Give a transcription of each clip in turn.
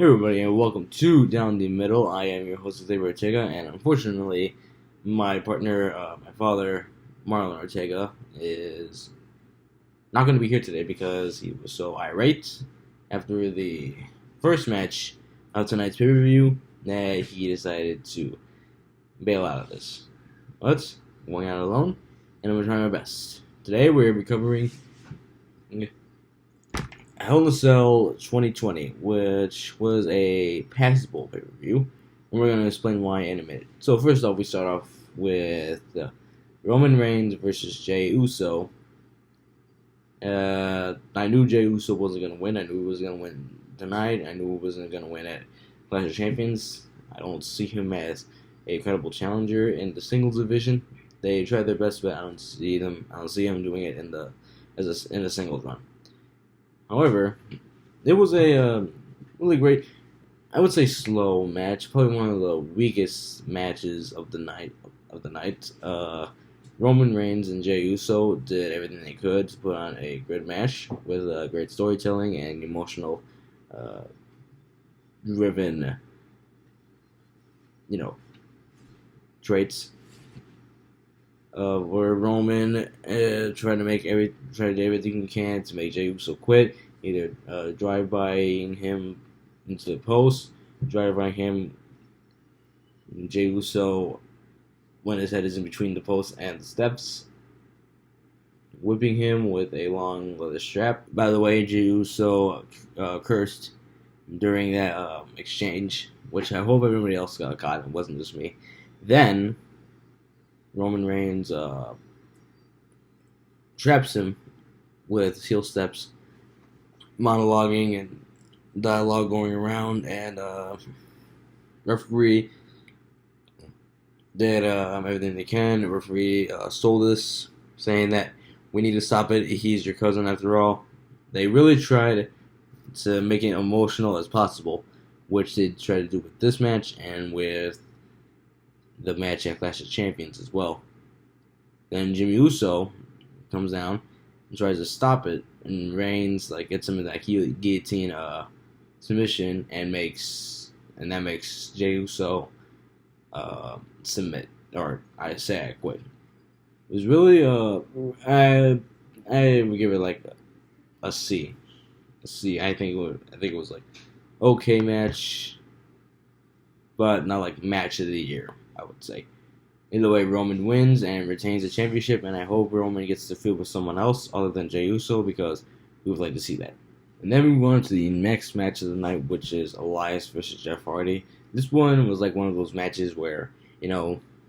Hey everybody, and welcome to Down the Middle. I am your host, Wwe Ortega, and unfortunately, my partner, my father, Marlon Ortega, is not going to be here today because he was so irate after the first match of tonight's pay-per-view that he decided to bail out of this. But, I'm going out alone, and I'm going to try my best. Today, we're recovering Hell in a Cell 2020, which was a passable pay-per-view, and we're going to explain why in a minute. So first off, we start off with Roman Reigns versus J Uso. I knew J Uso wasn't going to win. I knew he was going to win tonight. I knew he wasn't going to win at Clash of Champions. I don't see him as a credible challenger in the singles division. They tried their best, but I don't see him doing it in a singles run. However, it was a really great, I would say, slow match. Probably one of the weakest matches of the night. Roman Reigns and J Uso did everything they could to put on a great match with great storytelling and emotional, driven, traits. Where Roman tried to do everything he can to make J Uso quit, either drive-bying him into the post, drive-by him. J Uso, when his head is in between the post and the steps, whipping him with a long leather strap. By the way, J Uso cursed during that exchange, which I hope everybody else got caught. It wasn't just me. Then Roman Reigns traps him with heel steps, monologuing and dialogue going around, and referee did everything they can. The referee stole this, saying that we need to stop it. He's your cousin after all. They really tried to make it emotional as possible, which they tried to do with this match and with the match at Clash of Champions as well. Then Jimmy Uso comes down and tries to stop it, and Reigns gets him in that guillotine submission, and that makes Jey Uso submit, or I say I quit. It was really I would give it a C. A C. I think it was okay match, but not match of the year, I would say. Either way, Roman wins and retains the championship, and I hope Roman gets to feud with someone else other than J Uso, because we would like to see that. And then we go on to the next match of the night, which is Elias versus Jeff Hardy. This one was one of those matches where,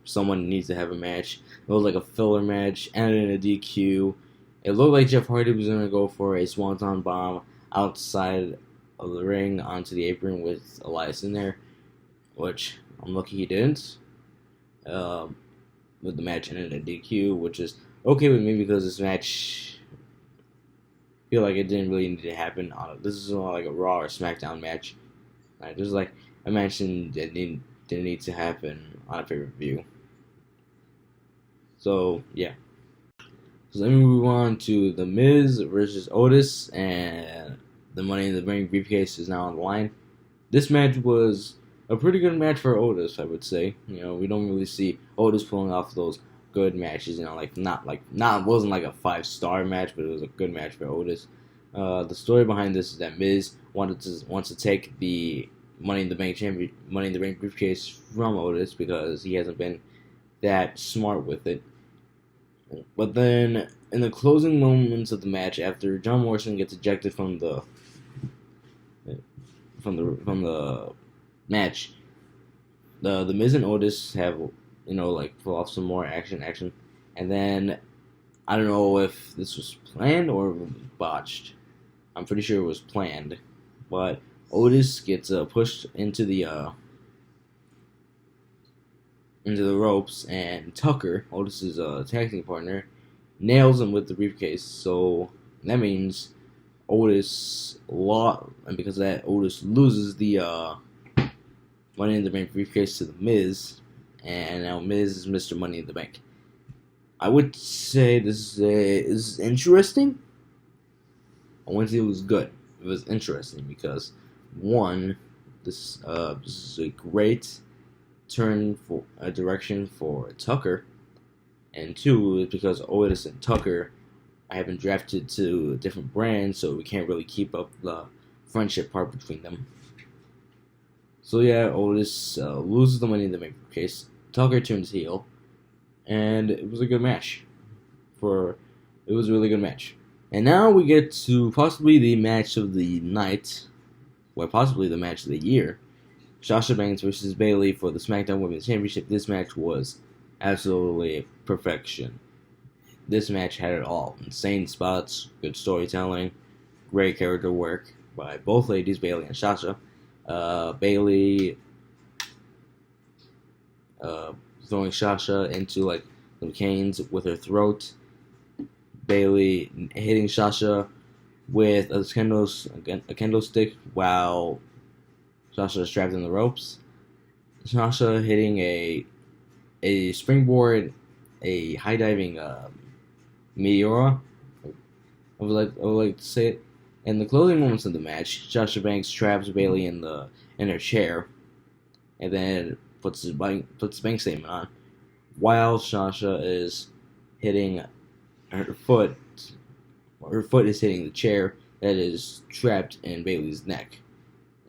someone needs to have a match. It was a filler match, ended in a DQ. It looked like Jeff Hardy was going to go for a swanton bomb outside of the ring onto the apron with Elias in there, which I'm lucky he didn't. With the match ended in a DQ, which is okay with me because this match, I feel like it didn't really need to happen. This is not a Raw or Smackdown match. There's a match that didn't need to happen on a pay-per-view. So yeah. So let me move on to The Miz versus Otis, and the Money in the Bank briefcase is now on the line. This match was a pretty good match for Otis, I would say. We don't really see Otis pulling off those good matches. It wasn't a 5-star match, but it was a good match for Otis. The story behind this is that Miz wants to take the Money in the Bank briefcase from Otis because he hasn't been that smart with it. But then, in the closing moments of the match, after John Morrison gets ejected from the match, the Miz and Otis have pull off some more action, and then I don't know if this was planned or botched. I'm pretty sure it was planned, but Otis gets pushed into the ropes, and Tucker, Otis's tag team partner, nails him with the briefcase. So that means Otis lost, and because of that, Otis loses the Money in the Bank briefcase to the Miz, and now Miz is Mr. Money in the Bank. I would say this is interesting. I wouldn't say it was good. It was interesting because, one, This is a great turn for a direction for Tucker, and two is because Otis and Tucker have been drafted to different brands, so we can't really keep up the friendship part between them. So yeah, Otis loses the money in the bank case. Tucker turns heel, and it was a good match. It was a really good match. And now we get to possibly the match of the night, or possibly the match of the year. Sasha Banks versus Bayley for the Smackdown Women's Championship. This match was absolutely perfection. This match had it all. Insane spots, good storytelling, great character work by both ladies, Bayley and Sasha. Bayley throwing Sasha into like some canes with her throat. Bayley hitting Sasha with a kendo stick while Sasha is strapped in the ropes. Sasha hitting a springboard, a high diving meteora. I would like to say it. In the closing moments of the match, Sasha Banks traps Bayley in her chair, and then puts bank statement on, while Sasha is hitting her foot. Her foot is hitting the chair that is trapped in Bayley's neck.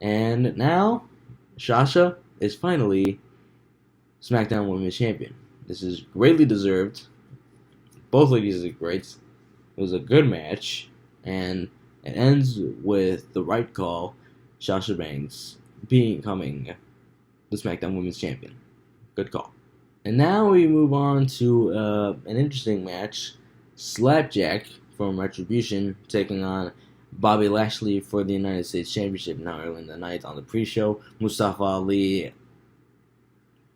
And now, Sasha is finally SmackDown Women's Champion. This is greatly deserved. Both ladies are great. It was a good match, and it ends with the right call, Sasha Banks becoming the SmackDown Women's Champion. Good call. And now we move on to an interesting match. Slapjack from Retribution taking on Bobby Lashley for the United States Championship. Now early in the night on the pre-show, Mustafa Ali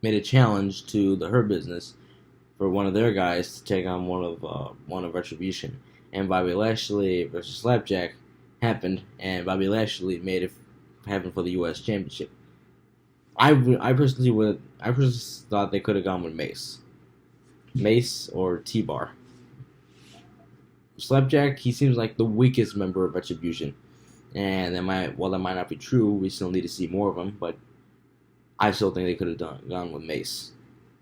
made a challenge to the Hurt Business for one of their guys to take on one of Retribution. And Bobby Lashley versus Slapjack happened, and Bobby Lashley made it happen for the U.S. Championship. I personally thought they could have gone with Mace or T-Bar. Slapjack, he seems like the weakest member of Retribution, and that might not be true, we still need to see more of him, but I still think they could have gone with Mace.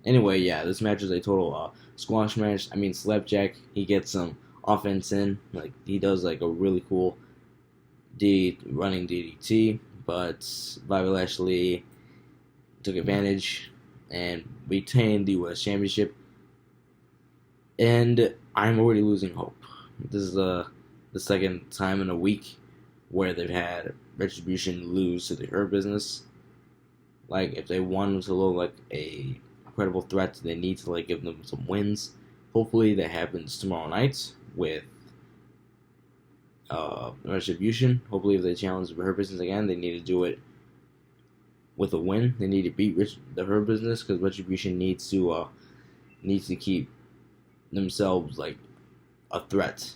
Anyway, yeah, this match was a total squash match. I mean, Slapjack, he gets some offense in, like he does like a really cool running DDT, but Bobby Lashley took advantage and retained the U.S. Championship, and I'm already losing hope. This is the second time in a week where they've had Retribution lose to the Hurt Business. Like, if they want to look like a credible threat, they need to like give them some wins. Hopefully that happens tomorrow night with Retribution. Hopefully if they challenge the Hurt Business again, they need to do it with a win. They need to beat the Hurt Business because Retribution needs to keep themselves like a threat.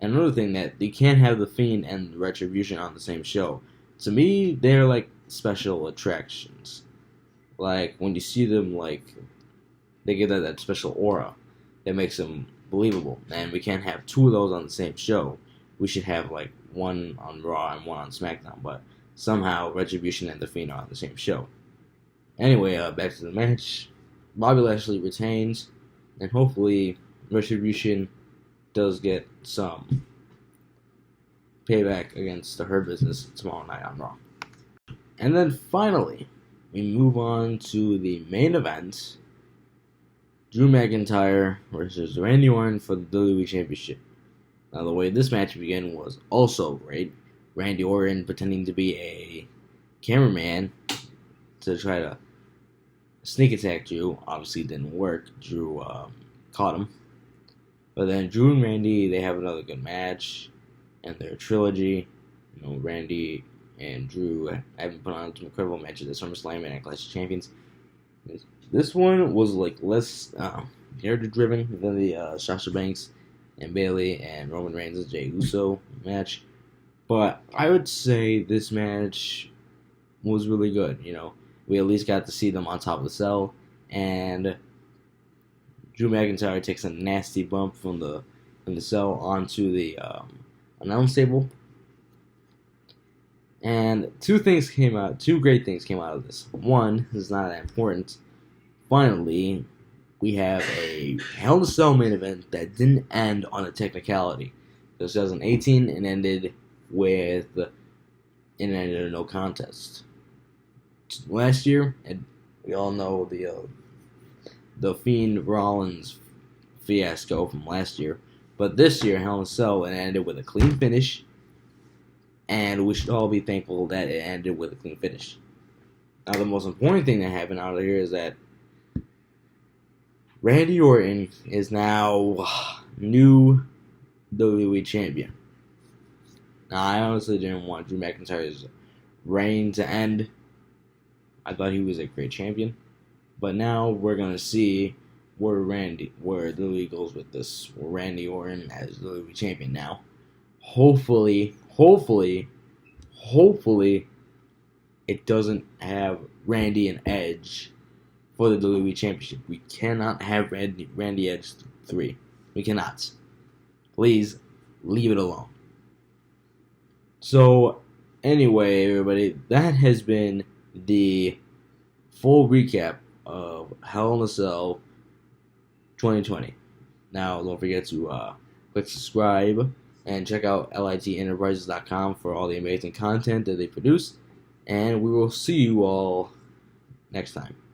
And another thing, that you can't have the Fiend and Retribution on the same show. To me, they're like special attractions. Like when you see them, like they give that special aura that makes them believable. And we can't have two of those on the same show. We should have like one on Raw and one on SmackDown. But somehow Retribution and the Fiend are on the same show. Anyway, back to the match. Bobby Lashley retains, and hopefully Retribution does get some payback against the Hurt Business tomorrow night on Raw. And then finally, we move on to the main event. Drew McIntyre versus Randy Orton for the WWE Championship. Now, the way this match began was also great. Randy Orton pretending to be a cameraman to try to sneak attack Drew. Obviously didn't work. Drew caught him. But then Drew and Randy, they have another good match. And their trilogy, you know, Randy and Drew have put on some incredible matches at SummerSlam and at Clash of Champions. This one was like less narrative-driven than the Sasha Banks and Bayley and Roman Reigns' J Uso match. But I would say this match was really good. You know, we at least got to see them on top of the cell, and Drew McIntyre takes a nasty bump from the cell onto the announce table. And two great things came out of this. One is not that important. Finally, we have a Hell in a Cell main event that didn't end on a technicality. This 2018, it ended in a no contest. Last year, and we all know the Fiend Rollins fiasco from last year. But this year, Hell in a Cell, it ended with a clean finish, and we should all be thankful that it ended with a clean finish. Now, the most important thing that happened out of here is that Randy Orton is now new WWE Champion. Now, I honestly didn't want Drew McIntyre's reign to end. I thought he was a great champion. But now we're going to see where WWE goes with this. Where Randy Orton as WWE Champion now. Hopefully, it doesn't have Randy and Edge for the WWE Championship. We cannot have Randy Edge 3. We cannot. Please, leave it alone. So, anyway, everybody, that has been the full recap of Hell in a Cell 2020. Now, don't forget to click subscribe and check out LITenterprises.com for all the amazing content that they produce. And we will see you all next time.